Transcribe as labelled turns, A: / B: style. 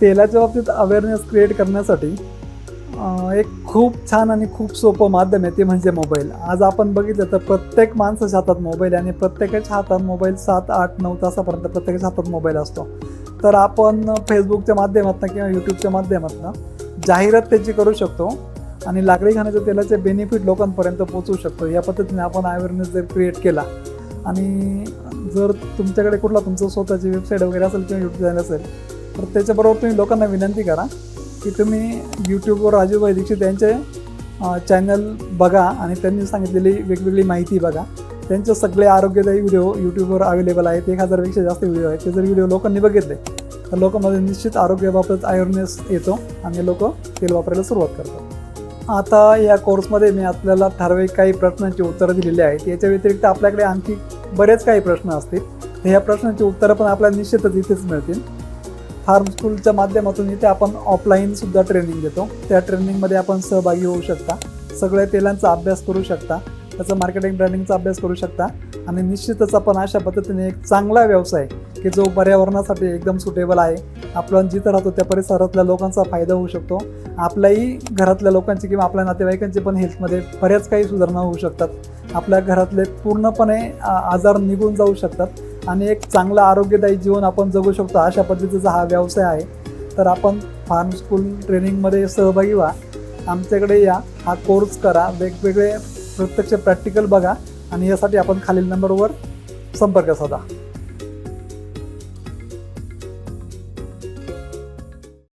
A: तेलाच्या बाबतीत awareness create करण्यासाठी एक खूप छान आणि खूप सोपं माध्यम आहे ते म्हणजे मोबाईल. आज आपण बघितलं तर प्रत्येक माणसाच्या हातात मोबाईल आहे आणि प्रत्येकाच्या हातात मोबाईल 7, 8, 9 तासापर्यंत प्रत्येकाच्या हातात मोबाईल असतो. तर आपण फेसबुकच्या माध्यमातून किंवा यूट्यूबच्या माध्यमातून जाहिरात त्याची करू शकतो आणि लाकडी खाण्याच्या तेलाचे बेनिफिट लोकांपर्यंत पोहोचवू शकतो. या पद्धतीने आपण अवेअरनेस जर क्रिएट केला आणि जर तुमच्याकडे कुठला तुमचं स्वतःची वेबसाईट वगैरे असेल किंवा यूट्यूब चॅनल असेल तर त्याच्याबरोबर तुम्ही लोकांना विनंती करा की तुम्ही यूट्यूबवर राजूभाई दीक्षित यांचे चॅनल बघा आणि त्यांनी सांगितलेली वेगवेगळी माहिती बघा. त्यांचे सगळे आरोग्यदायी व्हिडिओ यूट्यूबवर अवेलेबल आहेत. 1000पेक्षा जास्त व्हिडिओ आहेत. ते जर व्हिडिओ लोकांनी बघितले तर लोकांमध्ये निश्चित आरोग्याबाबत अवेअरनेस येतो आणि लोक तेल वापरायला सुरुवात करतात. आता या कोर्समध्ये मी आपल्याला ठराविक काही प्रश्नांची उत्तरं दिलेली आहेत. याच्या व्यतिरिक्त आपल्याकडे आणखी बरेच काही प्रश्न असतील तर ह्या प्रश्नांची उत्तरं पण आपल्याला निश्चितच इथेच मिळतील. फार्म स्कूलच्या माध्यमातून इथे आपण ऑफलाईनसुद्धा ट्रेनिंग देतो. त्या ट्रेनिंगमध्ये आपण सहभागी होऊ शकता, सगळ्या तेलांचा अभ्यास करू शकता, त्याचा मार्केटिंग ब्रँडिंगचा अभ्यास करू शकता आणि निश्चितच आपण अशा पद्धतीने एक चांगला व्यवसाय की जो पर्यावरणासाठी एकदम सुटेबल आहे, आपण जिथं राहतो त्या परिसरातल्या लोकांचा फायदा होऊ शकतो, आपल्याही घरातल्या लोकांची किंवा आपल्या नातेवाईकांची पण हेल्थमध्ये बऱ्याच काही सुधारणा होऊ शकतात, आपल्या घरातले पूर्णपणे आजार निघून जाऊ शकतात आणि एक चांगलं आरोग्यदायी जीवन आपण जगू शकतो. अशा पद्धतीचा हा व्यवसाय आहे. तर आपण फार्म स्कूल ट्रेनिंगमध्ये सहभागी व्हा, आमच्याकडे या, हा कोर्स करा, वेगवेगळे प्रत्यक्ष प्रॅक्टिकल बघा आणि यासाठी आपण खालील नंबरवर संपर्क साधा.